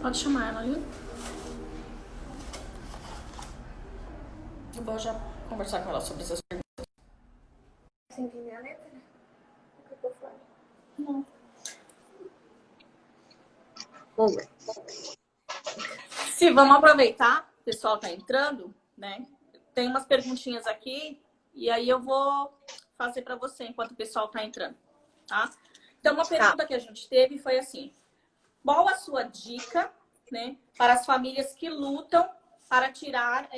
Pode chamar ela, viu? Eu vou já conversar com ela sobre essas perguntas. Você entendeu a letra? O que eu falei? Não. Vamos ver. Se vamos aproveitar, o pessoal tá entrando, né? Tem umas perguntinhas aqui e aí eu vou fazer para você enquanto o pessoal tá entrando, tá? Então, uma pergunta que a gente teve foi assim: qual a sua dica, né, para as famílias que lutam para tirar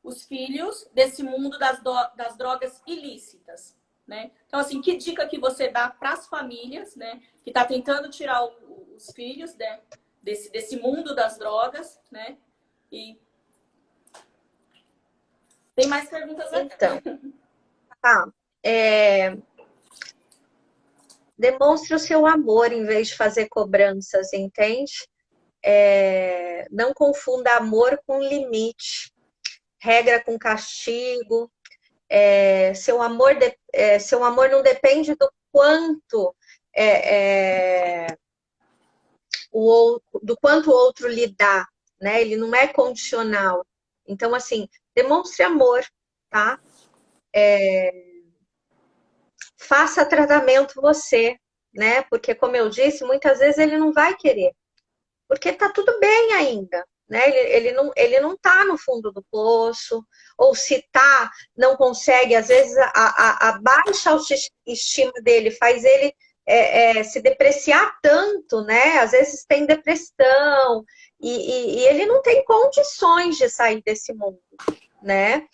os filhos desse mundo das drogas ilícitas, né? Então, assim, que dica que você dá para as famílias, né, que tá tentando tirar os filhos, né, desse mundo das drogas, né? E tem mais perguntas aqui. Então, tá. Demonstre o seu amor em vez de fazer cobranças, entende? Não confunda amor com limite, regra com castigo. Seu amor não depende do quanto do quanto o outro lhe dá, né? Ele não é condicional. Então, assim, demonstre amor, tá? Faça tratamento você, né? Porque, como eu disse, muitas vezes ele não vai querer, porque tá tudo bem ainda, né? Ele não tá no fundo do poço, ou se tá, não consegue, às vezes a baixa autoestima dele faz ele se depreciar tanto, né? Às vezes tem depressão, e ele não tem condições de sair desse mundo, né?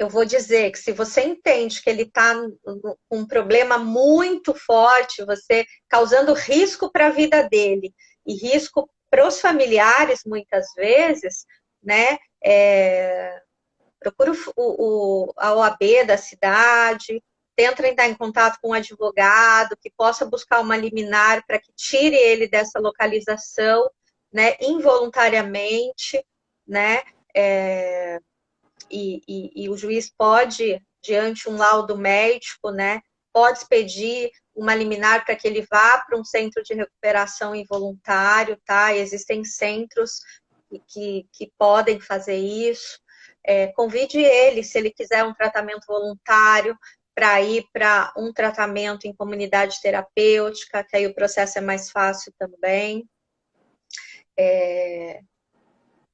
Eu vou dizer que se você entende que ele está com um problema muito forte, você causando risco para a vida dele e risco para os familiares, muitas vezes, né? Procura a OAB da cidade, tenta entrar em contato com um advogado que possa buscar uma liminar para que tire ele dessa localização, né? Involuntariamente, né? E o juiz pode, diante um laudo médico, né, pode pedir uma liminar para que ele vá para um centro de recuperação involuntário, tá? Existem centros que podem fazer isso. Convide ele, se ele quiser um tratamento voluntário, para ir para um tratamento em comunidade terapêutica, que aí o processo é mais fácil também.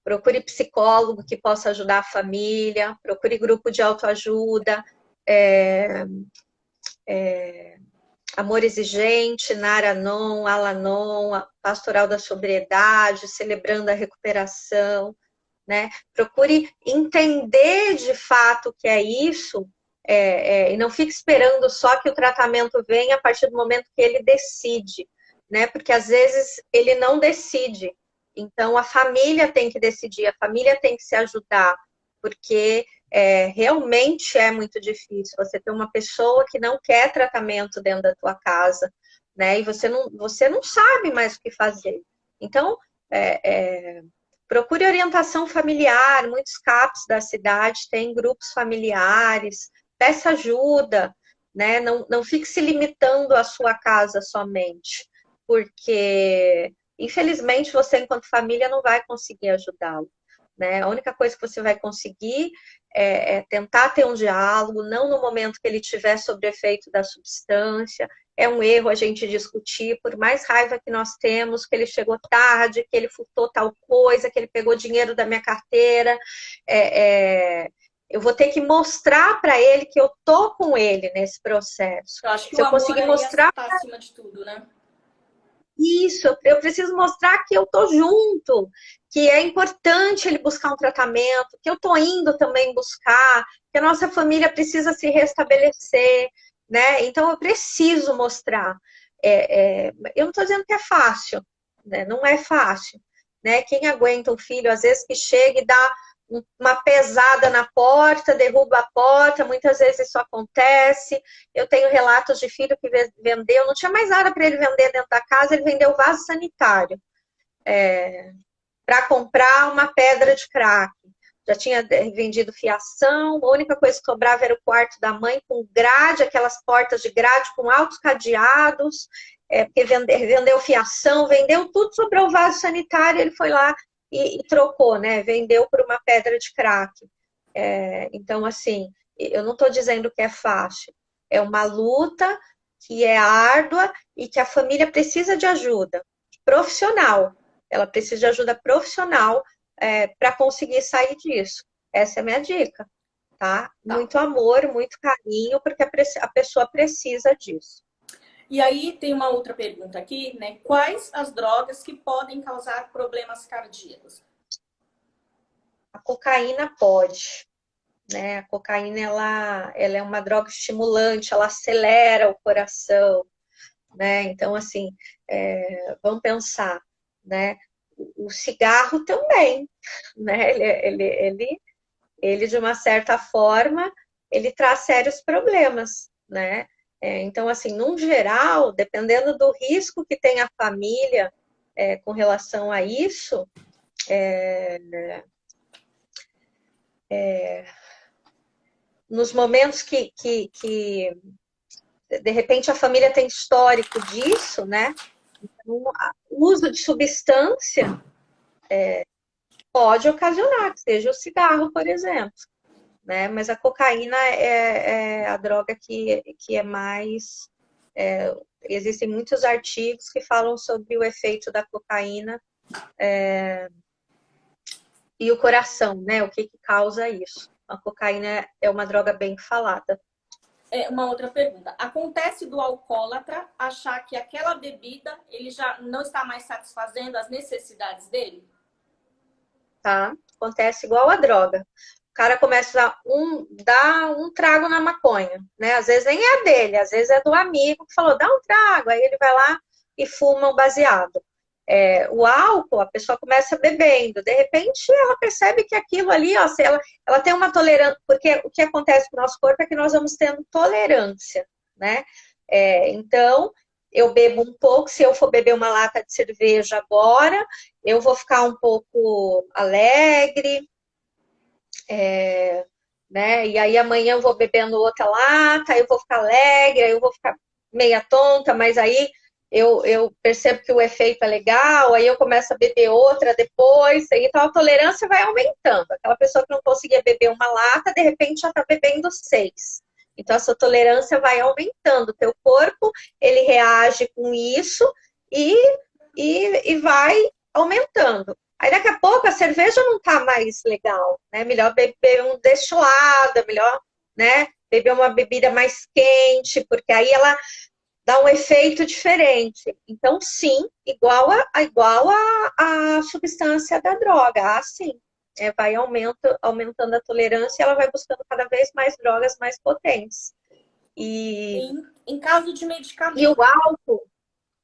Procure psicólogo que possa ajudar a família, procure grupo de autoajuda, Amor Exigente, Naranon, Alanon, a Pastoral da Sobriedade, Celebrando a Recuperação, né? Procure entender de fato o que é isso, e não fique esperando só que o tratamento venha a partir do momento que ele decide, né? Porque às vezes ele não decide. Então a família tem que decidir, a família tem que se ajudar, porque realmente é muito difícil você ter uma pessoa que não quer tratamento dentro da tua casa, né? E você não sabe mais o que fazer. Então, procure orientação familiar, muitos CAPs da cidade têm grupos familiares, peça ajuda, né? Não fique se limitando à sua casa somente, porque, infelizmente, você, enquanto família, não vai conseguir ajudá-lo, né? A única coisa que você vai conseguir é tentar ter um diálogo, não no momento que ele estiver sob efeito da substância. É um erro a gente discutir, por mais raiva que nós temos, que ele chegou tarde, que ele furtou tal coisa, que ele pegou dinheiro da minha carteira. Eu vou ter que mostrar para ele que eu tô com ele nesse processo. Eu acho que Se o eu amor conseguir aí mostrar está acima de tudo, né? isso, eu preciso mostrar que eu tô junto, que é importante ele buscar um tratamento, que eu tô indo também buscar, que a nossa família precisa se restabelecer, né? Então eu preciso mostrar. Eu não estou dizendo que é fácil, né? Não é fácil, né? Quem aguenta um filho, às vezes, que chega e dá uma pesada na porta, derruba a porta, muitas vezes isso acontece. Eu tenho relatos de filho que vendeu, não tinha mais nada para ele vender dentro da casa, ele vendeu vaso sanitário para comprar uma pedra de crack. Já tinha vendido fiação, a única coisa que sobrava era o quarto da mãe com grade, aquelas portas de grade com altos cadeados. porque vendeu fiação, vendeu tudo, sobrou o vaso sanitário, ele foi lá e trocou, né? Vendeu por uma pedra de crack. Então, assim, eu não estou dizendo que é fácil. É uma luta que é árdua e que a família precisa de ajuda profissional. Ela precisa de ajuda profissional para conseguir sair disso. Essa é a minha dica, tá? Muito amor, muito carinho, porque a pessoa precisa disso. E aí tem uma outra pergunta aqui, né? Quais as drogas que podem causar problemas cardíacos? A cocaína pode, né? A cocaína, ela é uma droga estimulante, ela acelera o coração, né? Então, assim, vamos pensar, né? O cigarro também, né? Ele, de uma certa forma, ele traz sérios problemas, né? Então, assim, num geral, dependendo do risco que tem a família com relação a isso, nos momentos que de repente a família tem histórico disso, né? Então, o uso de substância pode ocasionar, que seja o cigarro, por exemplo, né? Mas a cocaína é a droga que é mais. Existem muitos artigos que falam sobre o efeito da cocaína e o coração, né? O que causa isso. A cocaína é uma droga bem falada. Uma outra pergunta. Acontece do alcoólatra achar que aquela bebida ele já não está mais satisfazendo as necessidades dele? Tá? Acontece igual a droga. O cara começa a dar um trago na maconha, né? Às vezes nem é dele, às vezes é do amigo que falou, dá um trago. Aí ele vai lá e fuma um baseado. O álcool, a pessoa começa bebendo, de repente ela percebe que aquilo ali, ó, se ela tem uma tolerância, porque o que acontece com o nosso corpo é que nós vamos tendo tolerância, né? Então, eu bebo um pouco, se eu for beber uma lata de cerveja agora, eu vou ficar um pouco alegre, né? E aí amanhã eu vou bebendo outra lata, aí eu vou ficar alegre, aí eu vou ficar meia tonta, mas aí eu percebo que o efeito é legal, aí eu começo a beber outra depois, então a tolerância vai aumentando. Aquela pessoa que não conseguia beber uma lata, de repente já está bebendo 6. Então a sua tolerância vai aumentando, o teu corpo, ele reage com isso e vai aumentando. Aí daqui a pouco a cerveja não tá mais legal, né? Melhor beber um destilado, é melhor, né, beber uma bebida mais quente, porque aí ela dá um efeito diferente. Então, sim, igual a substância da droga, sim. Vai aumentando a tolerância e ela vai buscando cada vez mais drogas mais potentes. Em caso de medicamento. E o álcool,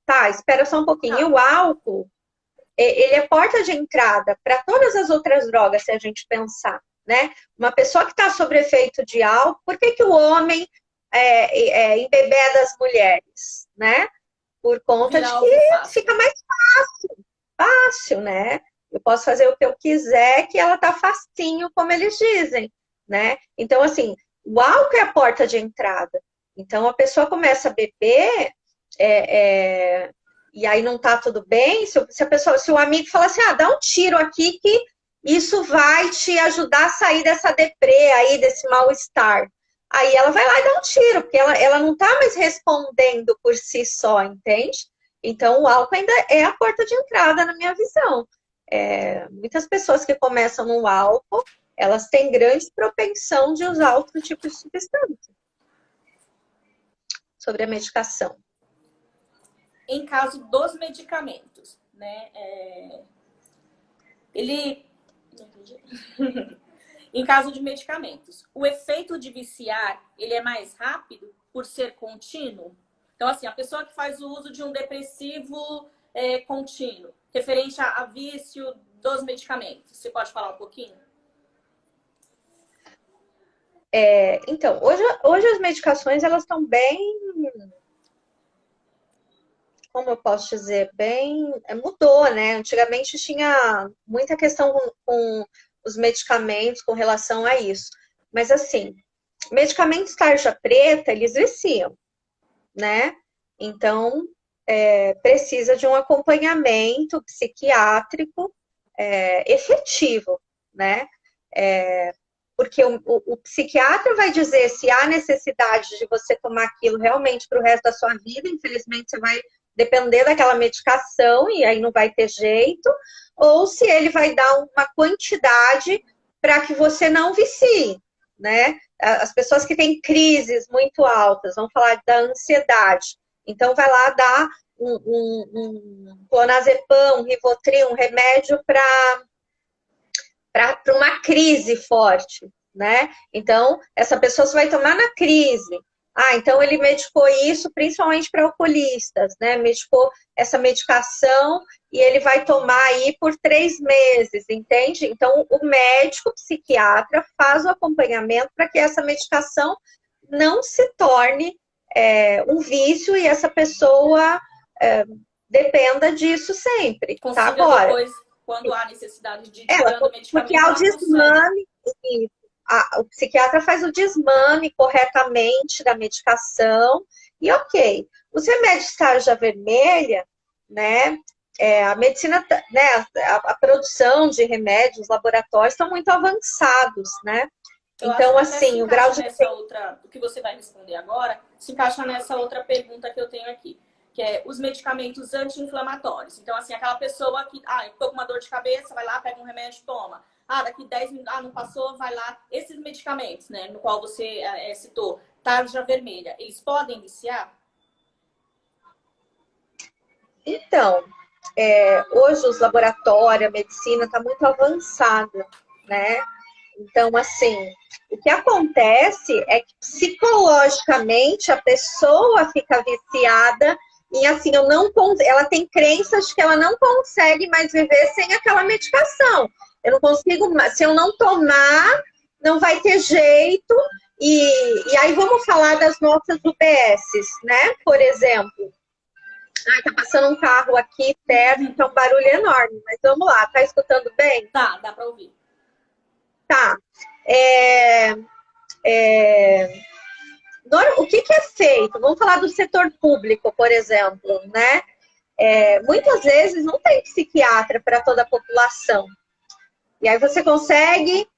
tá, espera só um pouquinho. E o álcool, ele é porta de entrada para todas as outras drogas, se a gente pensar, né? Uma pessoa que está sob efeito de álcool, por que o homem embebeda as mulheres, né? Por conta de que fica mais fácil, né? Eu posso fazer o que eu quiser, que ela tá facinho, como eles dizem, né? Então, assim, o álcool é a porta de entrada. Então, a pessoa começa a beber, e aí não tá tudo bem. Se o amigo fala assim, dá um tiro aqui que isso vai te ajudar a sair dessa deprê aí, desse mal-estar. Aí ela vai lá e dá um tiro, porque ela não tá mais respondendo por si só, entende? Então, o álcool ainda é a porta de entrada, na minha visão. Muitas pessoas que começam no álcool, elas têm grande propensão de usar outro tipo de substância. Sobre a medicação. Em caso dos medicamentos, né? Em caso de medicamentos, o efeito de viciar, ele é mais rápido por ser contínuo? Então, assim, a pessoa que faz o uso de um depressivo contínuo, referente a vício dos medicamentos, você pode falar um pouquinho? Então, hoje as medicações, elas estão bem, como eu posso dizer, bem, mudou, né? Antigamente tinha muita questão com os medicamentos com relação a isso. Mas, assim, medicamentos tarja preta, eles viciam, né? Então, precisa de um acompanhamento psiquiátrico efetivo, né? Porque o psiquiatra vai dizer se há necessidade de você tomar aquilo realmente para o resto da sua vida. Infelizmente, você vai depender daquela medicação e aí não vai ter jeito, ou se ele vai dar uma quantidade para que você não vicie, né? As pessoas que têm crises muito altas, vamos falar da ansiedade, então vai lá dar um clonazepam, um Rivotril, um remédio para uma crise forte, né? Então, essa pessoa só vai tomar na crise. Então ele medicou isso principalmente para alcoolistas, né? Medicou essa medicação e ele vai tomar aí por 3 meses, entende? Então, o médico psiquiatra faz o acompanhamento para que essa medicação não se torne um vício e essa pessoa dependa disso sempre, tá? Consiga Agora, depois, quando há necessidade de tirando o medicamento, porque há o desmame, o psiquiatra faz o desmame corretamente da medicação, e ok. Os remédios tarja vermelha, né, a medicina, né, a produção de remédios, os laboratórios estão muito avançados, né? Então, assim, o grau de... O que você vai responder agora se encaixa nessa outra pergunta que eu tenho aqui, que é os medicamentos anti-inflamatórios. Então, assim, aquela pessoa que, eu tô com uma dor de cabeça, vai lá, pega um remédio, toma. Daqui 10 minutos, não passou, vai lá. Esses medicamentos, né, no qual você citou, tarja vermelha, eles podem viciar? Então, hoje os laboratórios, a medicina está muito avançada, né? Então, assim, o que acontece é que psicologicamente a pessoa fica viciada e, assim, ela tem crenças de que ela não consegue mais viver sem aquela medicação. Eu não consigo, se eu não tomar, não vai ter jeito. E aí vamos falar das nossas UBSs, né? Por exemplo, tá passando um carro aqui perto, então um barulho enorme, mas vamos lá, tá escutando bem? Tá, dá para ouvir. Tá. O que é feito? Vamos falar do setor público, por exemplo, né? Muitas vezes não tem psiquiatra para toda a população. E aí você consegue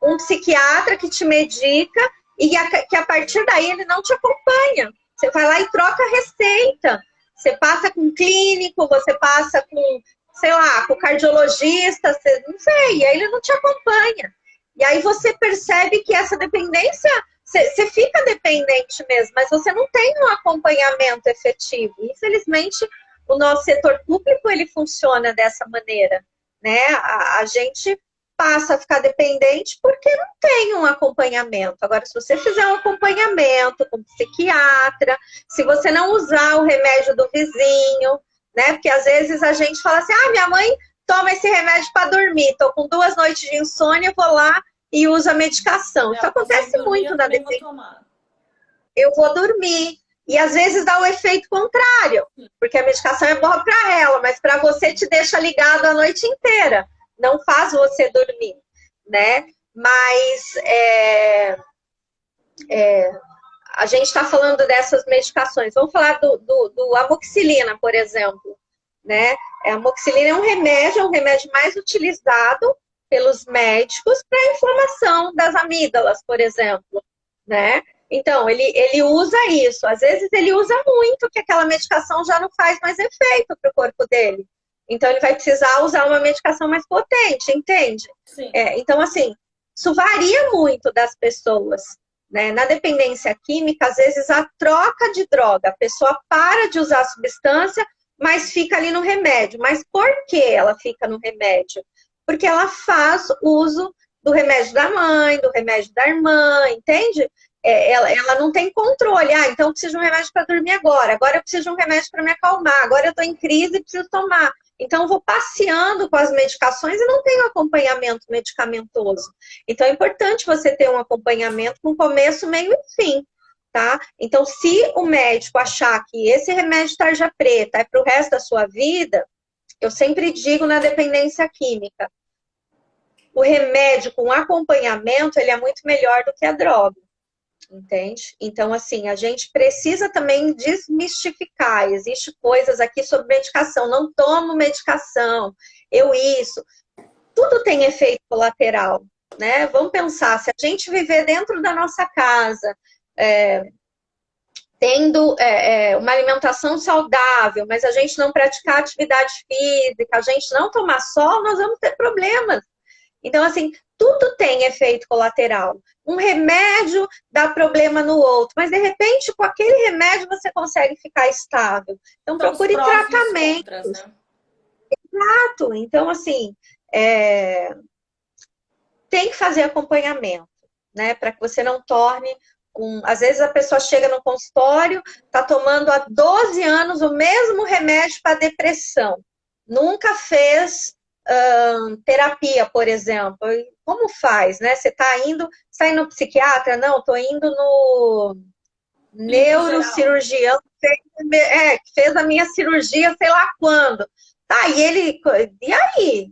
um psiquiatra que te medica e que a partir daí ele não te acompanha. Você vai lá e troca a receita. Você passa com um clínico, você passa com, sei lá, com o cardiologista, você não sei, e aí ele não te acompanha. E aí você percebe que essa dependência, você fica dependente mesmo, mas você não tem um acompanhamento efetivo. Infelizmente, o nosso setor público, ele funciona dessa maneira, né? A gente passa a ficar dependente porque não tem um acompanhamento. Agora, se você fizer um acompanhamento com um psiquiatra, se você não usar o remédio do vizinho, né? Porque às vezes a gente fala assim, minha mãe toma esse remédio para dormir, tô com 2 noites de insônia, vou lá e uso a medicação. Isso acontece muito na dependência. Eu vou dormir. E às vezes dá o efeito contrário, porque a medicação é boa para ela, mas para você te deixa ligado a noite inteira. Não faz você dormir, né? Mas a gente está falando dessas medicações. Vamos falar do amoxicilina, por exemplo, né? A amoxicilina é um remédio mais utilizado pelos médicos para inflamação das amígdalas, por exemplo, né? Então, ele usa isso. Às vezes ele usa muito, que aquela medicação já não faz mais efeito para o corpo dele. Então, ele vai precisar usar uma medicação mais potente, entende? Sim. Então, assim, isso varia muito das pessoas, né? Na dependência química, às vezes, a troca de droga, a pessoa para de usar a substância, mas fica ali no remédio. Mas por que ela fica no remédio? Porque ela faz uso do remédio da mãe, do remédio da irmã, entende? Ela não tem controle. Então eu preciso de um remédio para dormir agora eu preciso de um remédio para me acalmar, agora eu estou em crise e preciso tomar. Então eu vou passeando com as medicações e não tenho acompanhamento medicamentoso. Então é importante você ter um acompanhamento com começo, meio e fim, tá? Então se o médico achar que esse remédio tarja preta é para o resto da sua vida, eu sempre digo na dependência química, o remédio com acompanhamento, ele é muito melhor do que a droga. Entende? Então, assim, a gente precisa também desmistificar. Existem coisas aqui sobre medicação. Não tomo medicação, eu isso. Tudo tem efeito colateral, né? Vamos pensar, se a gente viver dentro da nossa casa, tendo uma alimentação saudável, mas a gente não praticar atividade física, a gente não tomar sol, nós vamos ter problemas. Então, assim, tudo tem efeito colateral. Um remédio dá problema no outro, mas de repente, com aquele remédio, você consegue ficar estável. Então, Então, procure tratamento. Né? Exato. Então, assim, tem que fazer acompanhamento, né? Para que você não torne Às vezes a pessoa chega no consultório, está tomando há 12 anos o mesmo remédio para depressão. Nunca fez terapia, por exemplo. Como faz, né? Você está indo no psiquiatra? Não, estou indo no neurocirurgião, que fez a minha cirurgia sei lá quando. Tá, e aí?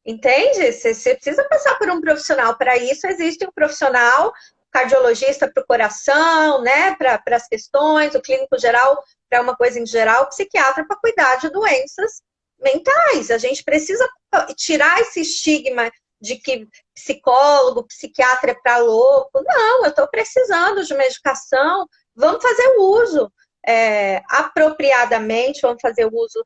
Entende? Você precisa passar por um profissional. Para isso existe um profissional, cardiologista para o coração, né? Para as questões, o clínico geral para uma coisa em geral, o psiquiatra para cuidar de doenças mentais. A gente precisa tirar esse estigma de que psicólogo, psiquiatra é para louco. Não, eu estou precisando de medicação, vamos fazer o uso apropriadamente, vamos fazer o uso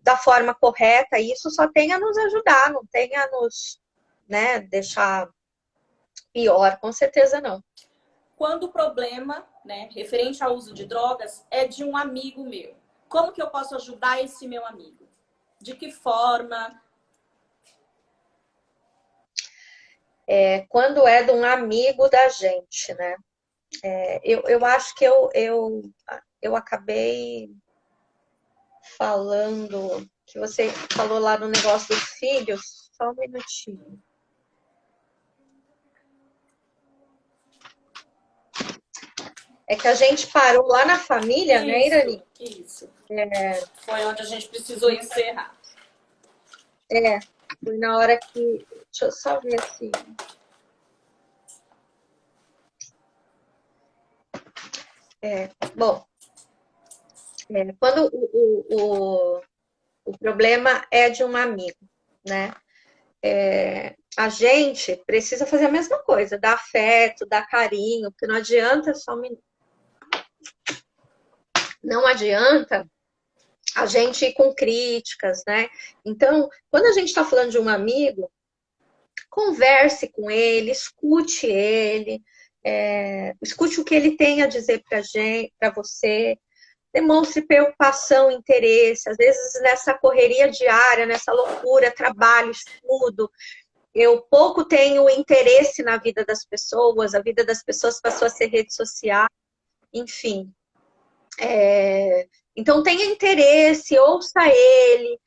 da forma correta. Isso só tem a nos ajudar, não tem a nos, né, deixar pior, com certeza não. Quando o problema, né, referente ao uso de drogas, é de um amigo meu, como que eu posso ajudar esse meu amigo? De que forma? Quando é de um amigo da gente, né? Eu acho que eu acabei falando, que você falou lá no negócio dos filhos, só um minutinho. É que a gente parou lá na família, isso, né, Irani? Isso. Foi onde a gente precisou encerrar. Foi na hora que... Deixa eu só ver assim. Bom, quando o problema é de um amigo, né? A gente precisa fazer a mesma coisa, dar afeto, dar carinho, porque não adianta só um minuto. Não adianta a gente ir com críticas, né? Então, quando a gente está falando de um amigo, converse com ele, escute ele, escute o que ele tem a dizer para você, demonstre preocupação, interesse. Às vezes, nessa correria diária, nessa loucura, trabalho, estudo, eu pouco tenho interesse na vida das pessoas, a vida das pessoas passou a ser rede social, enfim. Então, tenha interesse, ouça ele,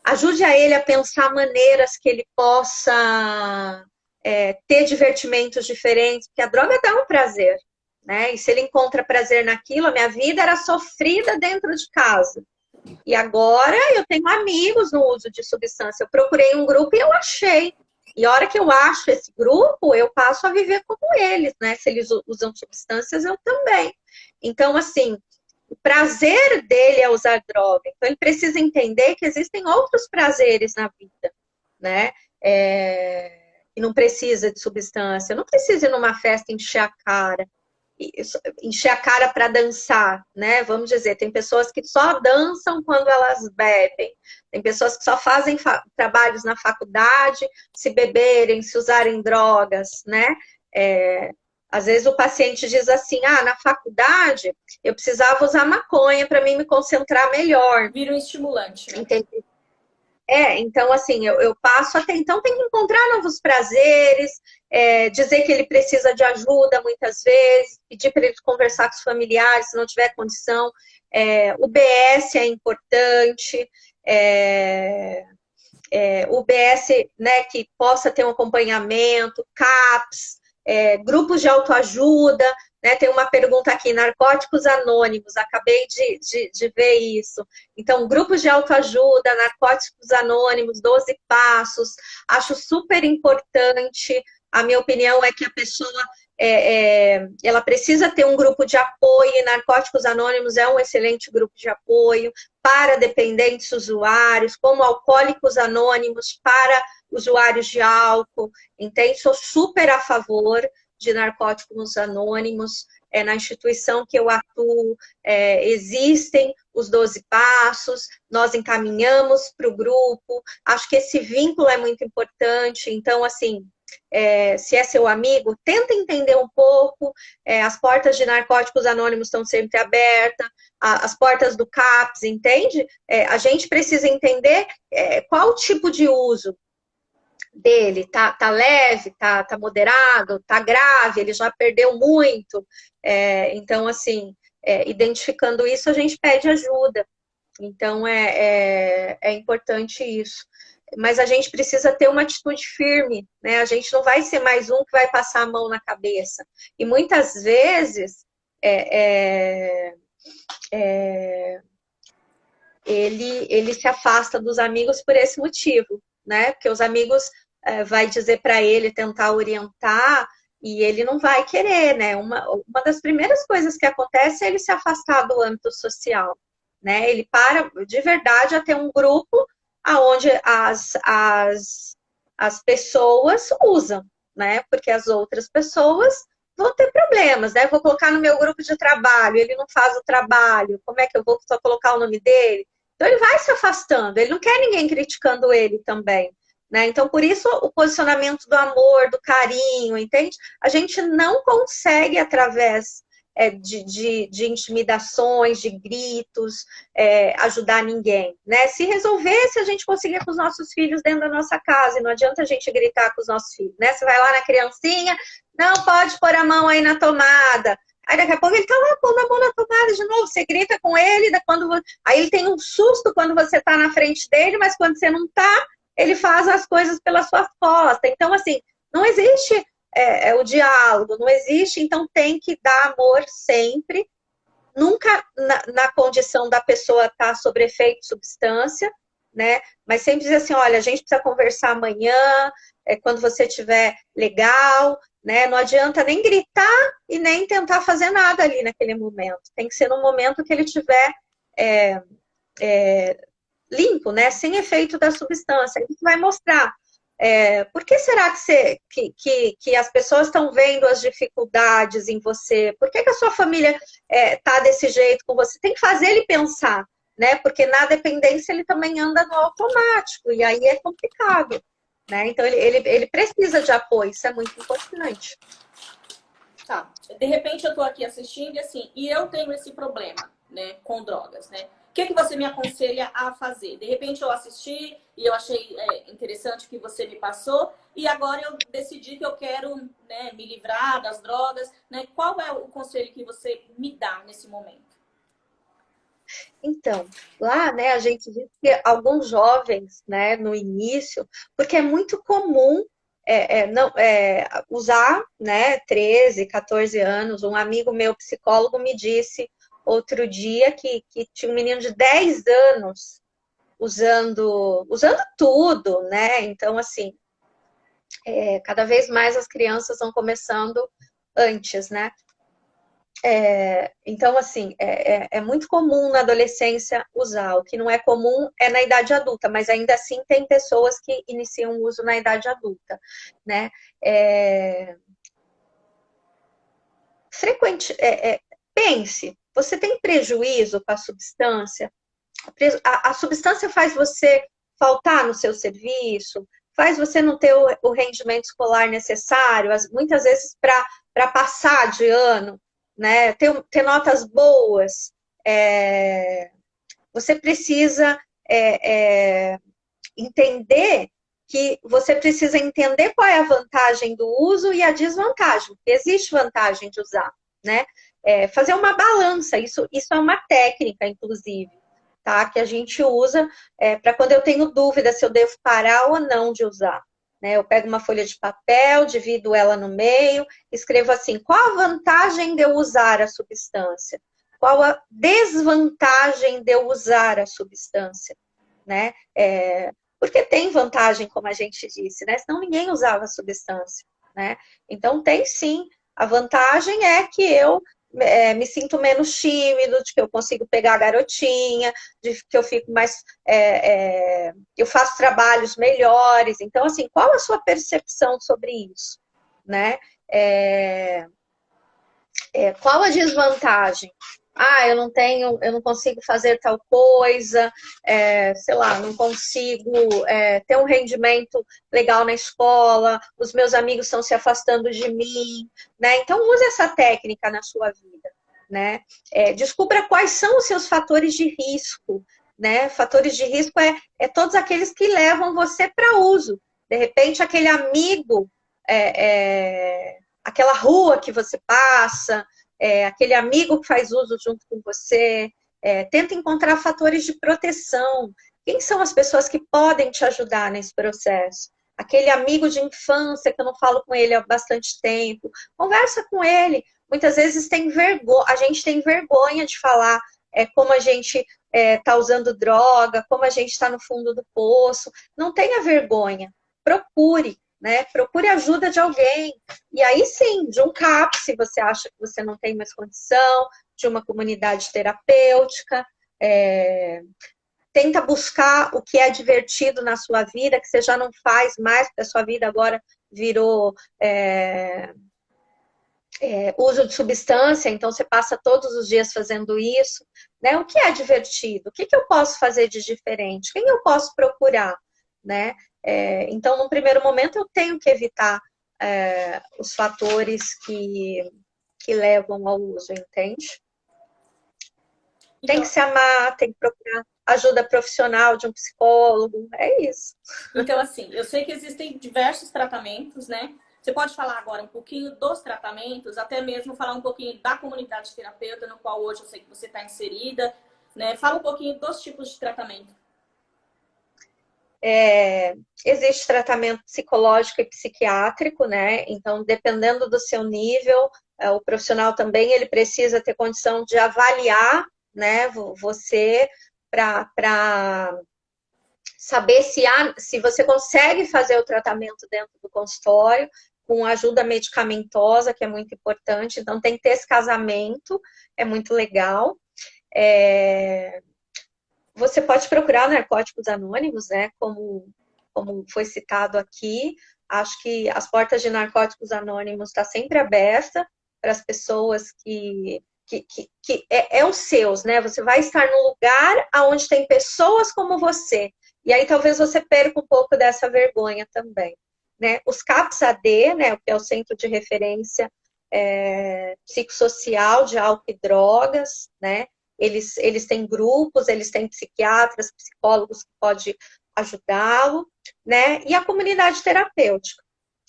ajude a ele a pensar maneiras que ele possa ter divertimentos diferentes, porque a droga dá um prazer, né? E se ele encontra prazer naquilo, a minha vida era sofrida dentro de casa. E agora eu tenho amigos no uso de substância. Eu procurei um grupo e eu achei. E a hora que eu acho esse grupo, eu passo a viver como eles, né? Se eles usam substâncias, eu também. Então, assim, o prazer dele é usar droga. Então, ele precisa entender que existem outros prazeres na vida, né? E não precisa de substância. Não precisa ir numa festa encher a cara para dançar, né? Vamos dizer, tem pessoas que só dançam quando elas bebem. Tem pessoas que só fazem trabalhos na faculdade, se beberem, se usarem drogas, né? Às vezes o paciente diz assim, na faculdade eu precisava usar maconha para mim me concentrar melhor. Vira um estimulante, né? Entendi. Então assim, eu passo até então, tem que encontrar novos prazeres, dizer que ele precisa de ajuda muitas vezes, pedir para ele conversar com os familiares se não tiver condição. O BS é importante, o BS, né, que possa ter um acompanhamento, CAPS, grupos de autoajuda, né? Tem uma pergunta aqui, Narcóticos Anônimos, acabei de ver isso. Então, grupos de autoajuda, Narcóticos Anônimos, 12 Passos, acho super importante, A minha opinião é que a pessoa ela precisa ter um grupo de apoio, e Narcóticos Anônimos é um excelente grupo de apoio para dependentes usuários, como Alcoólicos Anônimos para usuários de álcool, entende? Sou super a favor de Narcóticos Anônimos, na instituição que eu atuo, existem os 12 passos, nós encaminhamos para o grupo, acho que esse vínculo é muito importante, então, assim, se é seu amigo, tenta entender um pouco, as portas de Narcóticos Anônimos estão sempre abertas, as portas do CAPS, entende? A gente precisa entender qual o tipo de uso dele, tá leve, tá moderado, tá grave, ele já perdeu muito, então, assim, identificando isso, a gente pede ajuda, então é importante isso. Mas a gente precisa ter uma atitude firme, né? A gente não vai ser mais um que vai passar a mão na cabeça. E muitas vezes ele se afasta dos amigos por esse motivo, né? Porque os amigos vai dizer para ele, tentar orientar, e ele não vai querer, né? Uma das primeiras coisas que acontece é ele se afastar do âmbito social, né? Ele para de verdade a ter um grupo aonde as pessoas usam, né? Porque as outras pessoas vão ter problemas, né? Vou colocar no meu grupo de trabalho, ele não faz o trabalho, como é que eu vou só colocar o nome dele? Então ele vai se afastando, ele não quer ninguém criticando ele também, né? Então por isso o posicionamento do amor, do carinho, entende? A gente não consegue através de intimidações, de gritos, ajudar ninguém, né? Se resolvesse, a gente conseguia com os nossos filhos dentro da nossa casa, e não adianta a gente gritar com os nossos filhos, né? Você vai lá na criancinha, não pode pôr a mão aí na tomada, aí daqui a pouco ele tá lá pondo a mão na tomada de novo, você grita com ele, aí ele tem um susto quando você tá na frente dele, mas quando você não tá, ele faz as coisas pelas suas costas. Então, assim, não existe o diálogo, não existe, então tem que dar amor sempre, nunca na condição da pessoa estar sob efeito de substância, né? Mas sempre dizer assim, olha, a gente precisa conversar amanhã, quando você estiver legal, né? Não adianta nem gritar e nem tentar fazer nada ali naquele momento. Tem que ser no momento que ele estiver limpo, né? Sem efeito da substância. Isso vai mostrar. Por que será que as pessoas estão vendo as dificuldades em você? Por que a sua família está desse jeito com você? Tem que fazer ele pensar, né? Porque na dependência ele também anda no automático, e aí é complicado, né? Então ele precisa de apoio, isso é muito importante. Tá. De repente eu tô aqui assistindo e assim, e eu tenho esse problema, né, com drogas, né? O que você me aconselha a fazer? De repente eu assisti e eu achei interessante o que você me passou e agora eu decidi que eu quero, né, me livrar das drogas, né? Qual é o conselho que você me dá nesse momento? Então, lá, né, a gente diz que alguns jovens, né, no início, porque é muito comum não, usar, né, 13, 14 anos. Um amigo meu, psicólogo, me disse outro dia que tinha um menino de 10 anos usando tudo, né? Então, assim, cada vez mais as crianças vão começando antes, né? Então, assim, é muito comum na adolescência usar. O que não é comum é na idade adulta, mas ainda assim tem pessoas que iniciam o uso na idade adulta, né? Pense, você tem prejuízo com a substância? A substância faz você faltar no seu serviço, faz você não ter o rendimento escolar necessário, muitas vezes para passar de ano, né? Ter notas boas. Você precisa entender que você precisa entender qual é a vantagem do uso e a desvantagem, porque existe vantagem de usar, né? Fazer uma balança, isso é uma técnica, inclusive, tá? Que a gente usa para quando eu tenho dúvida se eu devo parar ou não de usar. Né? Eu pego uma folha de papel, divido ela no meio, escrevo assim, qual a vantagem de eu usar a substância? Qual a desvantagem de eu usar a substância? Né? Porque tem vantagem, como a gente disse, né? Senão ninguém usava a substância. né? Então, tem sim. A vantagem é que eu me sinto menos tímido, de que eu consigo pegar a garotinha, de que eu fico mais... eu faço trabalhos melhores. Então, assim, qual a sua percepção sobre isso? Né? Qual a desvantagem? Ah, eu não consigo fazer tal coisa, sei lá, não consigo ter um rendimento legal na escola, os meus amigos estão se afastando de mim, né? Então, use essa técnica na sua vida, né? Descubra quais são os seus fatores de risco, né? Fatores de risco é todos aqueles que levam você para uso. De repente, aquele amigo, aquela rua que você passa, aquele amigo que faz uso junto com você. Tenta encontrar fatores de proteção. Quem são as pessoas que podem te ajudar nesse processo? Aquele amigo de infância que eu não falo com ele há bastante tempo. Conversa com ele. Muitas vezes a gente tem vergonha de falar como a gente está usando droga, como a gente está no fundo do poço. Não tenha vergonha. Procure. Né? Procure ajuda de alguém. E aí sim, de um CAP, se você acha que você não tem mais condição, de uma comunidade terapêutica. Tenta buscar o que é divertido na sua vida, que você já não faz mais, porque a sua vida agora virou uso de substância, então você passa todos os dias fazendo isso. Né? O que é divertido? O que eu posso fazer de diferente? Quem eu posso procurar? Né? Então, num primeiro momento, eu tenho que evitar os fatores que levam ao uso, entende? Tem Então, que se amar, tem que procurar ajuda profissional de um psicólogo, é isso. então, assim, eu sei que existem diversos tratamentos, né? Você pode falar agora um pouquinho dos tratamentos, até mesmo falar um pouquinho da comunidade terapeuta, no qual hoje eu sei que você está inserida, né? Fala um pouquinho dos tipos de tratamento. Existe tratamento psicológico e psiquiátrico, né? Então, dependendo do seu nível, o profissional também ele precisa ter condição de avaliar, né, você para saber se você consegue fazer o tratamento dentro do consultório com ajuda medicamentosa, que é muito importante. Então, tem que ter esse casamento, é muito legal. Você pode procurar Narcóticos Anônimos, né? Como foi citado aqui. Acho que as portas de Narcóticos Anônimos está sempre aberta para as pessoas que os seus, né? Você vai estar num lugar onde tem pessoas como você. E aí talvez você perca um pouco dessa vergonha também. Né? Os CAPS AD, né? Que é o Centro de Referência Psicossocial de Álcool e Drogas, né? Eles têm grupos, eles têm psiquiatras, psicólogos que podem ajudá-lo, né? E a comunidade terapêutica.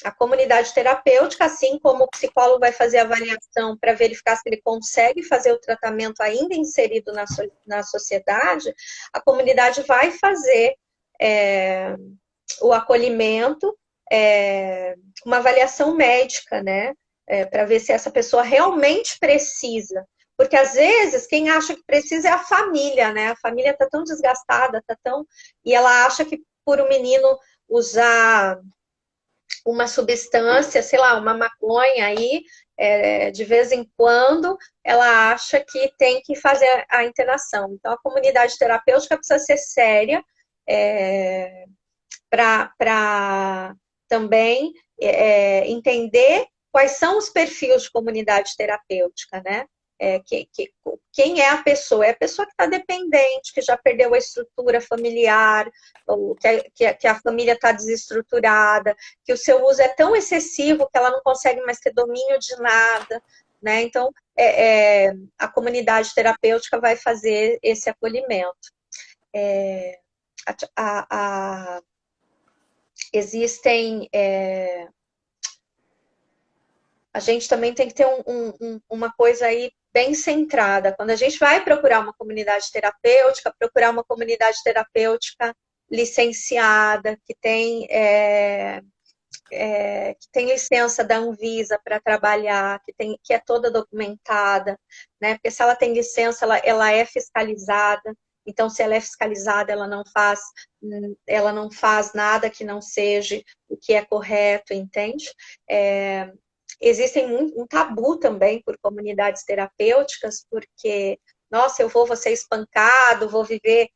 A comunidade terapêutica, assim como o psicólogo vai fazer avaliação para verificar se ele consegue fazer o tratamento ainda inserido na sociedade, a comunidade vai fazer o acolhimento, uma avaliação médica, né? Para ver se essa pessoa realmente precisa. Porque, às vezes, quem acha que precisa é a família, né? A família está tão desgastada, e ela acha que por um menino usar uma substância, sei lá, uma maconha aí, de vez em quando, ela acha que tem que fazer a internação. Então, a comunidade terapêutica precisa ser séria para também entender quais são os perfis de comunidade terapêutica, né? Quem é a pessoa? É a pessoa que está dependente, que já perdeu a estrutura familiar, ou que a família está desestruturada, que o seu uso é tão excessivo que ela não consegue mais ter domínio de nada, né? Então, a comunidade terapêutica vai fazer esse acolhimento. Existem... a gente também tem que ter uma coisa aí bem centrada. Quando a gente vai procurar uma comunidade terapêutica licenciada, que tem licença da Anvisa para trabalhar, que é toda documentada, né? Porque se ela tem licença, ela é fiscalizada. Então, se ela é fiscalizada, ela não faz nada que não seja o que é correto, entende? Existem um tabu também por comunidades terapêuticas, porque, nossa, eu vou ser espancado, vou viver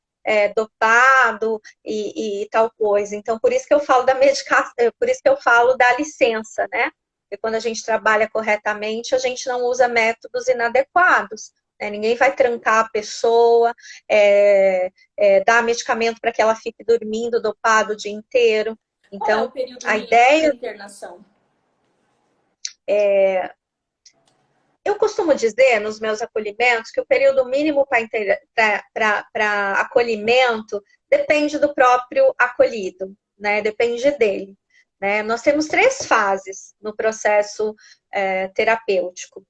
dopado e tal coisa. Então, por isso que eu falo da medicação, por isso que eu falo da licença, né? Porque quando a gente trabalha corretamente, a gente não usa métodos inadequados. Né? Ninguém vai trancar a pessoa, dar medicamento para que ela fique dormindo, dopado o dia inteiro. Qual é Então, o período a mínimo de ideia... internação? Eu costumo dizer nos meus acolhimentos que o período mínimo para acolhimento depende do próprio acolhido, né? Depende dele. Né? Nós temos 3 fases no processo terapêutico.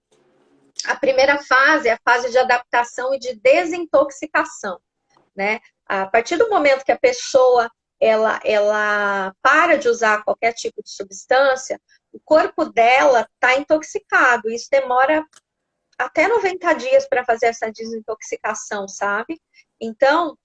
A primeira fase é a fase de adaptação e de desintoxicação. Né? A partir do momento que a pessoa ela para de usar qualquer tipo de substância, o corpo dela está intoxicado. Isso demora até 90 dias para fazer essa desintoxicação, sabe? Então,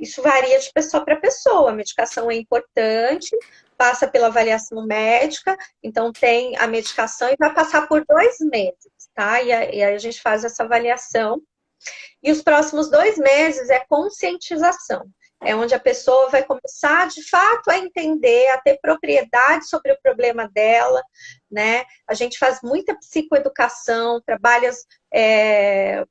isso varia de pessoa para pessoa. A medicação é importante, passa pela avaliação médica, então tem a medicação e vai passar por 2 meses, tá? E aí a gente faz essa avaliação. E os próximos 2 meses é conscientização. É onde a pessoa vai começar, de fato, a entender, a ter propriedade sobre o problema dela, né? A gente faz muita psicoeducação, trabalha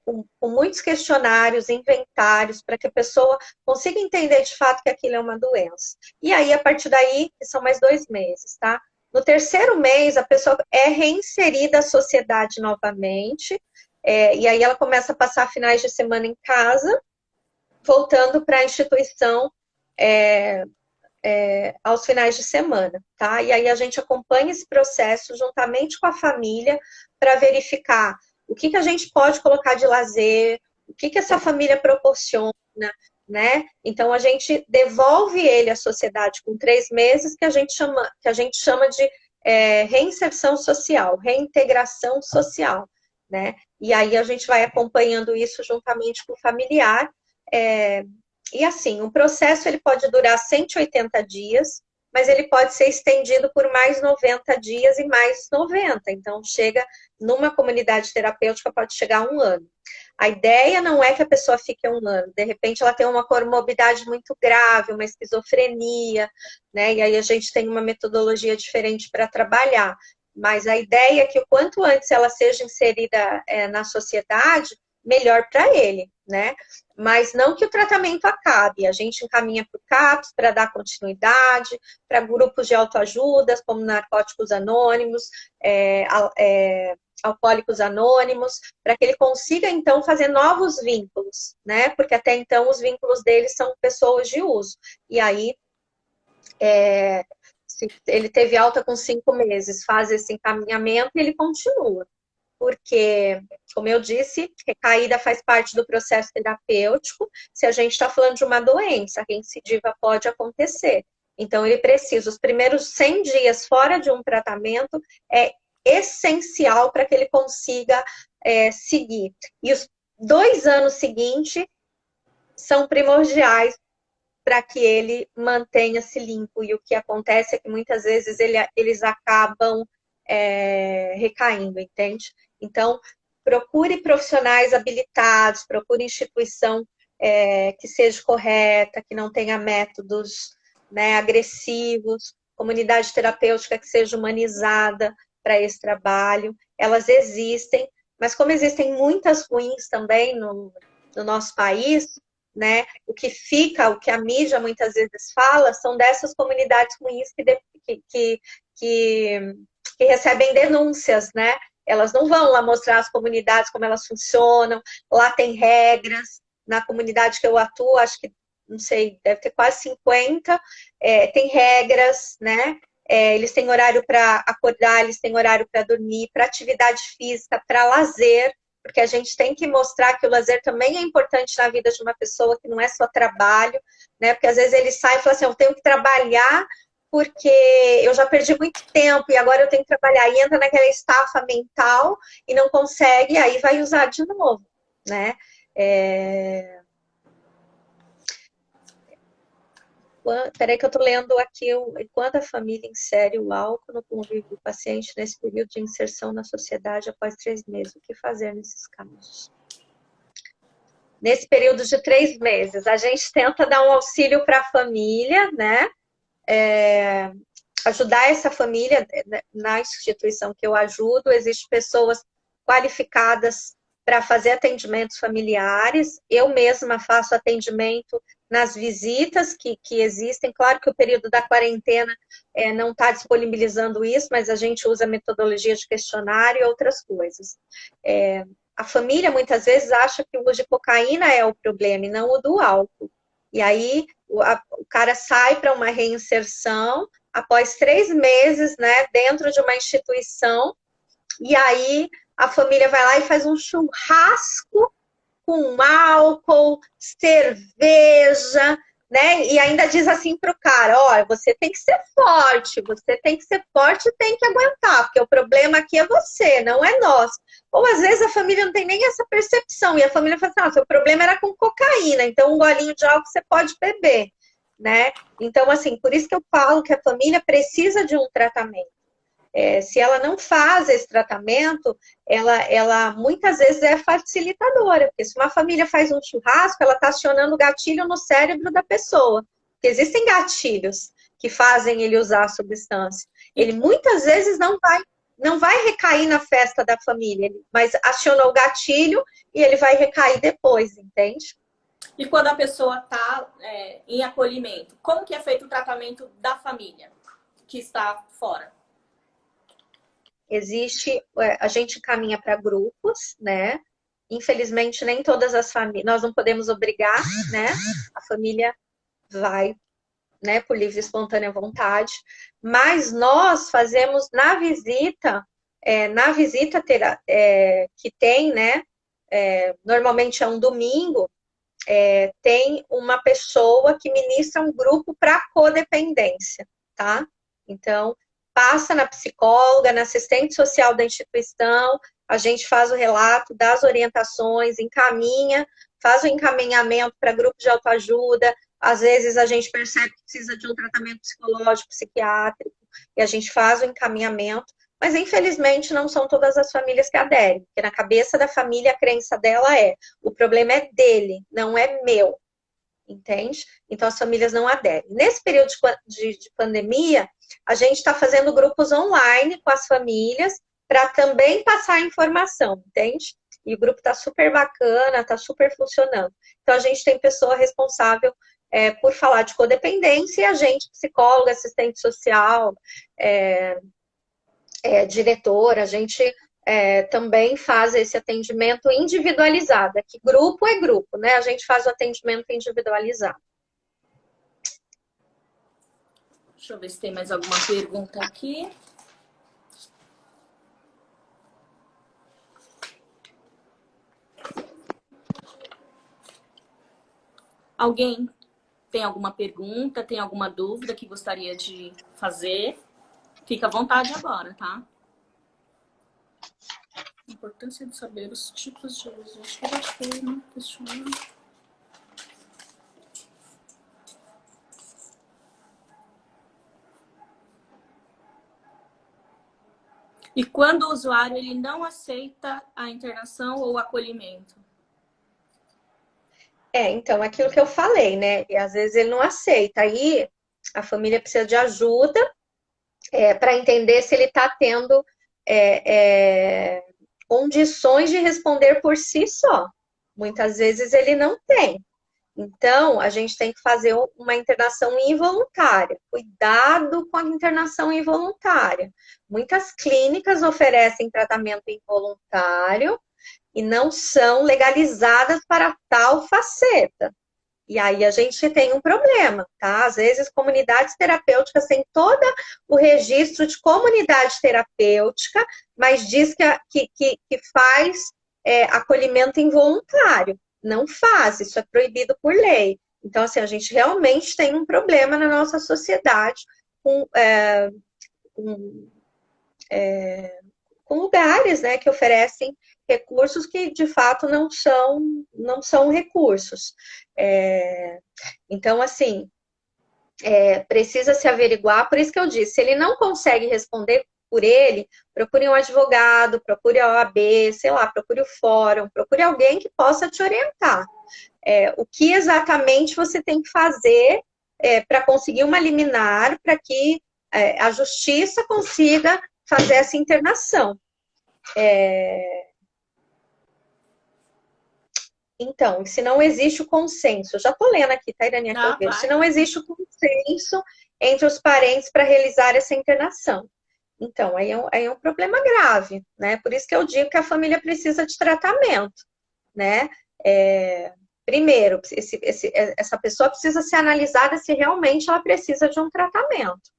com muitos questionários, inventários, para que a pessoa consiga entender, de fato, que aquilo é uma doença. E aí, a partir daí, são mais 2 meses, tá? No 3º mês, a pessoa é reinserida à sociedade novamente, e aí ela começa a passar finais de semana em casa, voltando para a instituição aos finais de semana, tá? E aí a gente acompanha esse processo juntamente com a família para verificar o que a gente pode colocar de lazer, o que essa família proporciona, né? Então a gente devolve ele à sociedade com 3 meses, que a gente chama de reinserção social, reintegração social, né? E aí a gente vai acompanhando isso juntamente com o familiar. E assim, o processo ele pode durar 180 dias, mas ele pode ser estendido por mais 90 dias e mais 90. Então, numa comunidade terapêutica, pode chegar a 1 ano. A ideia não é que a pessoa fique 1 ano. De repente, ela tem uma comorbidade muito grave, uma esquizofrenia, né? E aí a gente tem uma metodologia diferente para trabalhar. Mas a ideia é que o quanto antes ela seja inserida na sociedade, melhor para ele, né? Mas não que o tratamento acabe. A gente encaminha para o CAPS para dar continuidade, para grupos de autoajuda, como Narcóticos Anônimos, Alcoólicos Anônimos, para que ele consiga, então, fazer novos vínculos, né? Porque até então os vínculos dele são pessoas de uso. E aí, se ele teve alta com 5 meses, faz esse encaminhamento e ele continua. Porque, como eu disse, recaída faz parte do processo terapêutico. Se a gente está falando de uma doença, a recidiva pode acontecer. Então, ele precisa, os primeiros 100 dias fora de um tratamento é essencial para que ele consiga seguir. E os 2 anos seguintes são primordiais para que ele mantenha-se limpo. E o que acontece é que muitas vezes eles acabam recaindo, entende? Então, procure profissionais habilitados, procure instituição que seja correta, que não tenha métodos, né, agressivos, comunidade terapêutica que seja humanizada para esse trabalho. Elas existem, mas como existem muitas ruins também no nosso país, né, o que a mídia muitas vezes fala são dessas comunidades ruins que recebem denúncias, né? Elas não vão lá mostrar as comunidades como elas funcionam, lá tem regras. Na comunidade que eu atuo, acho que, não sei, deve ter quase 50, tem regras, né? Eles têm horário para acordar, eles têm horário para dormir, para atividade física, para lazer, porque a gente tem que mostrar que o lazer também é importante na vida de uma pessoa, que não é só trabalho, né? Porque às vezes ele sai e fala assim, eu tenho que trabalhar porque eu já perdi muito tempo e agora eu tenho que trabalhar. E entra naquela estafa mental e não consegue, aí vai usar de novo, né? Peraí que eu estou lendo aqui. Enquanto a família insere o álcool no convívio do paciente nesse período de inserção na sociedade após 3 meses, o que fazer nesses casos? Nesse período de 3 meses, a gente tenta dar um auxílio para a família, né? Ajudar essa família na instituição que eu ajudo. Existem pessoas qualificadas para fazer atendimentos familiares. Eu mesma faço atendimento nas visitas que existem. Claro que o período da quarentena não está disponibilizando isso, mas a gente usa metodologia de questionário e outras coisas. A família muitas vezes acha que o uso de cocaína é o problema e não o do álcool. E aí o cara sai para uma reinserção após 3 meses, né, dentro de uma instituição, e aí a família vai lá e faz um churrasco com álcool, cerveja, né? E ainda diz assim pro cara, ó, você tem que ser forte e tem que aguentar, porque o problema aqui é você, não é nós. Ou às vezes a família não tem nem essa percepção, e a família fala assim, seu problema era com cocaína, então um golinho de álcool você pode beber, né? Então, assim, por isso que eu falo que a família precisa de um tratamento. Se ela não faz esse tratamento, ela muitas vezes é facilitadora, porque se uma família faz um churrasco, ela está acionando o gatilho no cérebro da pessoa. Porque existem gatilhos que fazem ele usar a substância. Ele muitas vezes não vai recair na festa da família, mas acionou o gatilho e ele vai recair depois, entende? E quando a pessoa está em acolhimento, como que é feito o tratamento da família que está fora? A gente caminha para grupos, né? Infelizmente, nem todas as famílias, nós não podemos obrigar, né? A família vai, né, por livre e espontânea vontade, mas nós fazemos na visita que tem, né? Normalmente é um domingo, tem uma pessoa que ministra um grupo para codependência, tá? Então, passa na psicóloga, na assistente social da instituição, a gente faz o relato, dá as orientações, encaminha, faz o encaminhamento para grupo de autoajuda, às vezes a gente percebe que precisa de um tratamento psicológico, psiquiátrico, e a gente faz o encaminhamento, mas infelizmente não são todas as famílias que aderem, porque na cabeça da família a crença dela o problema é dele, não é meu, entende? Então as famílias não aderem. Nesse período de pandemia, a gente está fazendo grupos online com as famílias para também passar informação, entende? E o grupo está super bacana, está super funcionando. Então a gente tem pessoa responsável por falar de codependência e a gente, psicóloga, assistente social, diretora, a gente também faz esse atendimento individualizado. Aqui grupo é grupo, né? A gente faz o atendimento individualizado. Deixa eu ver se tem mais alguma pergunta aqui. Alguém tem alguma pergunta, tem alguma dúvida que gostaria de fazer? Fica à vontade agora, tá? A importância de saber os tipos de uso. Acho que já foi, né? E quando o usuário ele não aceita a internação ou o acolhimento? Então, aquilo que eu falei, né? E às vezes ele não aceita. Aí a família precisa de ajuda para entender se ele está tendo condições de responder por si só. Muitas vezes ele não tem. Então, a gente tem que fazer uma internação involuntária. Cuidado com a internação involuntária. Muitas clínicas oferecem tratamento involuntário e não são legalizadas para tal faceta. E aí a gente tem um problema, tá? Às vezes comunidades terapêuticas têm todo o registro de comunidade terapêutica, mas diz que faz acolhimento involuntário. Não faz, isso é proibido por lei. Então, assim, a gente realmente tem um problema na nossa sociedade com lugares, né, que oferecem recursos que, de fato, não são recursos. Então, assim, precisa se averiguar, por isso que eu disse, se ele não consegue responder por ele, procure um advogado, procure a OAB, sei lá, procure o fórum, procure alguém que possa te orientar. O que exatamente você tem que fazer para conseguir uma liminar, para que a justiça consiga fazer essa internação. Então, se não existe o consenso, já estou lendo aqui, tá, Irania, que eu vejo. Se não existe o consenso entre os parentes para realizar essa internação. Então, aí é um problema grave, né? Por isso que eu digo que a família precisa de tratamento, né? Primeiro, essa pessoa precisa ser analisada se realmente ela precisa de um tratamento,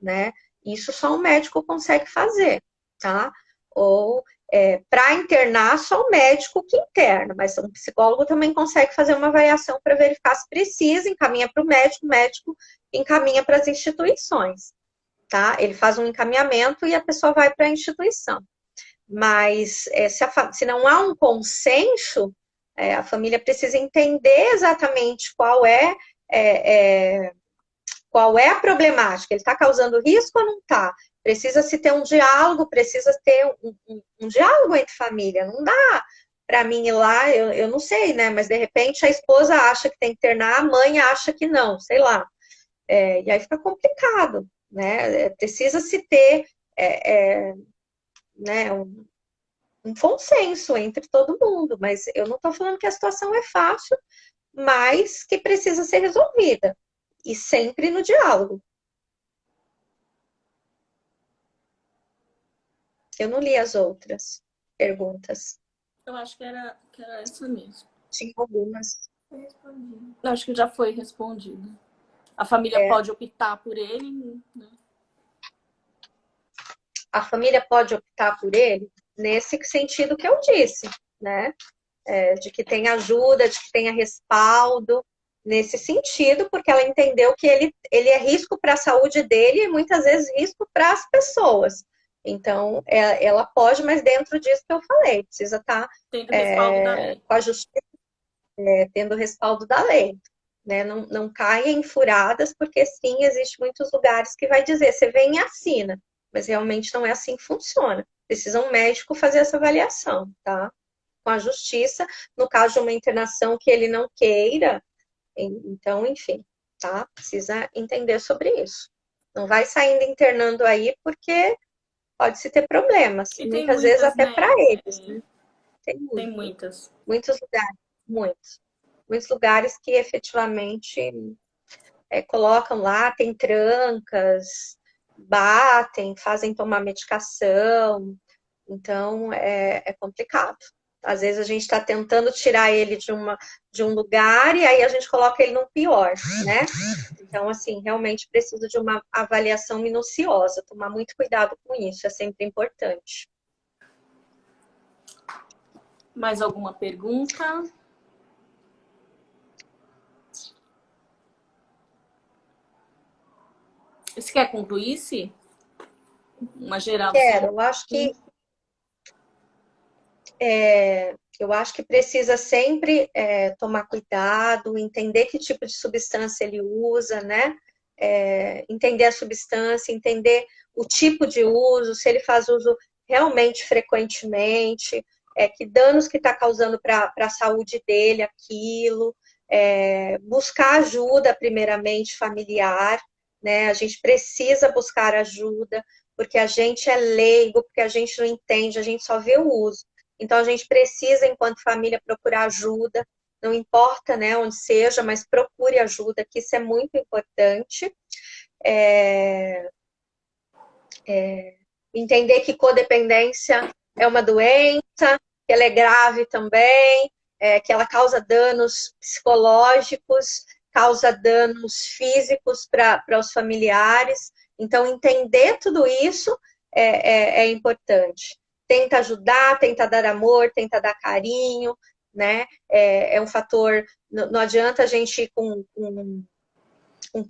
né? Isso só um médico consegue fazer, tá? Ou para internar, só o médico que interna, mas um psicólogo também consegue fazer uma avaliação para verificar se precisa, encaminha para o médico encaminha para as instituições, tá? Ele faz um encaminhamento e a pessoa vai para a instituição. Mas se não há um consenso, a família precisa entender exatamente qual é a problemática. Ele está causando risco ou não está? Precisa-se ter um diálogo, precisa ter um diálogo entre família. Não dá para mim ir lá, eu não sei, né? Mas de repente a esposa acha que tem que internar, a mãe acha que não, sei lá. E aí fica complicado, né? Precisa-se ter né, um consenso entre todo mundo, mas eu não estou falando que a situação é fácil, mas que precisa ser resolvida. E sempre no diálogo. Eu não li as outras perguntas. Eu acho que era essa mesmo. Tinha algumas. Eu acho que já foi respondido. A família pode optar por ele, né? A família pode optar por ele nesse sentido que eu disse, né? De que tenha ajuda, de que tenha respaldo, nesse sentido, porque ela entendeu que ele é risco para a saúde dele e muitas vezes risco para as pessoas. Então, ela pode, mas dentro disso que eu falei, precisa estar com a justiça, tendo respaldo da lei. Né? Não caia em furadas, porque sim, existe muitos lugares que vai dizer, você vem e assina, mas realmente não é assim que funciona. Precisa um médico fazer essa avaliação, tá? Com a justiça, no caso de uma internação que ele não queira, então, enfim, tá? Precisa entender sobre isso. Não vai saindo internando aí, porque pode-se ter problemas. E muitas vezes até né? para eles, né? Tem muitas. Muitos lugares, muitos. Muitos lugares que efetivamente colocam lá, tem trancas, batem, fazem tomar medicação. Então, é complicado. Às vezes a gente está tentando tirar ele de um lugar e aí a gente coloca ele num pior, né? Então, assim, realmente precisa de uma avaliação minuciosa, tomar muito cuidado com isso, é sempre importante. Mais alguma pergunta? Você quer concluir-se? Uma geral? Quero, eu acho que precisa sempre tomar cuidado, entender que tipo de substância ele usa, né? Entender a substância, entender o tipo de uso, se ele faz uso realmente frequentemente, que danos que está causando para a saúde dele aquilo, buscar ajuda primeiramente familiar, né? A gente precisa buscar ajuda, porque a gente é leigo, porque a gente não entende, a gente só vê o uso. Então, a gente precisa, enquanto família, procurar ajuda, não importa, né, onde seja, mas procure ajuda, que isso é muito importante. Entender que codependência é uma doença, que ela é grave também, que ela causa danos psicológicos, causa danos físicos para os familiares. Então, entender tudo isso é importante. Tenta ajudar, tenta dar amor, tenta dar carinho, né? É um fator. Não adianta a gente ir com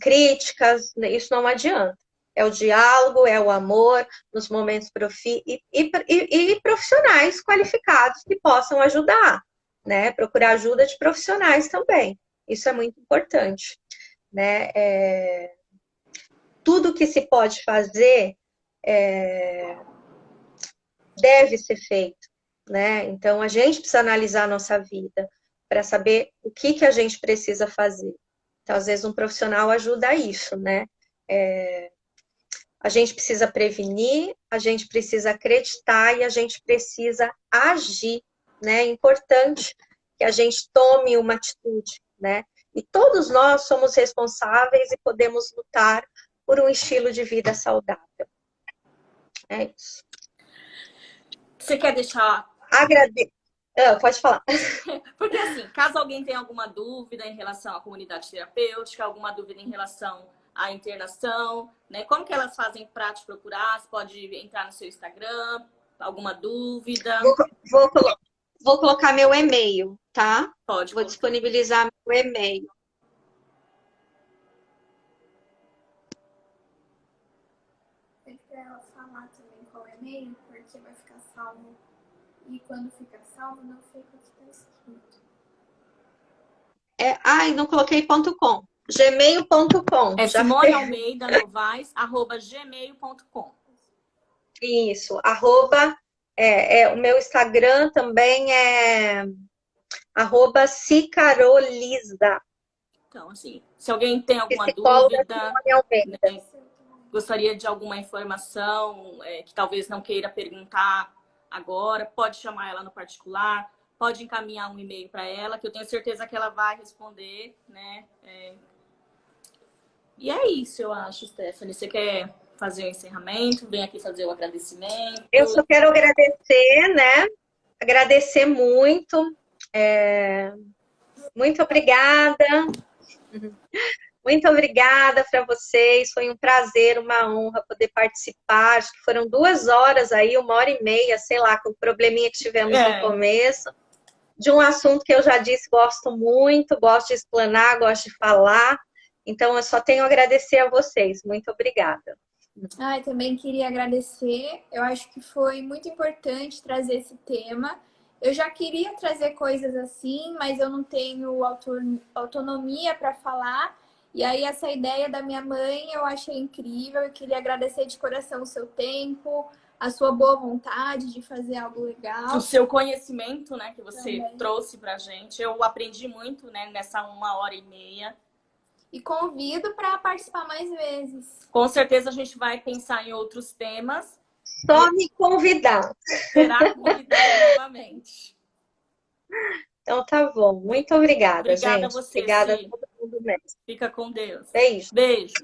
críticas, isso não adianta. É o diálogo, é o amor nos momentos e profissionais qualificados que possam ajudar, né? Procurar ajuda de profissionais também. Isso é muito importante, né? tudo que se pode fazer deve ser feito, né? Então, a gente precisa analisar a nossa vida para saber o que a gente precisa fazer. Então, às vezes, um profissional ajuda a isso, né? A gente precisa prevenir, a gente precisa acreditar e a gente precisa agir, né? É importante que a gente tome uma atitude, né? E todos nós somos responsáveis e podemos lutar por um estilo de vida saudável. É isso. Você quer deixar... Pode falar. Porque assim, caso alguém tenha alguma dúvida em relação à comunidade terapêutica, alguma dúvida em relação à internação, né? Como que elas fazem para te procurar? Você pode entrar no seu Instagram, alguma dúvida? Vou colocar meu e-mail, tá? Pode. Vou disponibilizar meu e-mail. Pede para ela falar também qual é o e-mail, porque vai ficar salvo. E quando fica salvo, não fica o que está escrito. Não coloquei .com. Gmail.com. É simonealmeida.novais@gmail.com. Isso. O meu Instagram também é @cicaroliza. Então, assim, se alguém tem alguma Psicóloga dúvida, né, gostaria de alguma informação, que talvez não queira perguntar agora, pode chamar ela no particular, pode encaminhar um e-mail para ela, que eu tenho certeza que ela vai responder, né? E é isso, eu acho, Stephanie. Você quer fazer o encerramento? Vem aqui fazer o agradecimento. Eu só quero agradecer, né? Agradecer muito. Muito obrigada. Muito obrigada para vocês. Foi um prazer, uma honra poder participar. Acho que foram 2 horas aí, 1h30, sei lá, com o probleminha que tivemos no começo. De um assunto que eu já disse, gosto muito, gosto de explanar, gosto de falar. Então, eu só tenho a agradecer a vocês. Muito obrigada. Eu também queria agradecer. Eu acho que foi muito importante trazer esse tema. Eu já queria trazer coisas assim, mas eu não tenho autonomia para falar. E aí, essa ideia da minha mãe eu achei incrível. Eu queria agradecer de coração o seu tempo, a sua boa vontade de fazer algo legal. O seu conhecimento, né, que você também trouxe pra gente. Eu aprendi muito, né, nessa 1h30. E convido para participar mais vezes. Com certeza a gente vai pensar em outros temas. Só me convidar. Será convidada novamente. Então tá bom. Muito obrigada, Obrigada gente. a você, Obrigada Sim. a todo mundo mesmo. Fica com Deus. Beijo. Beijo.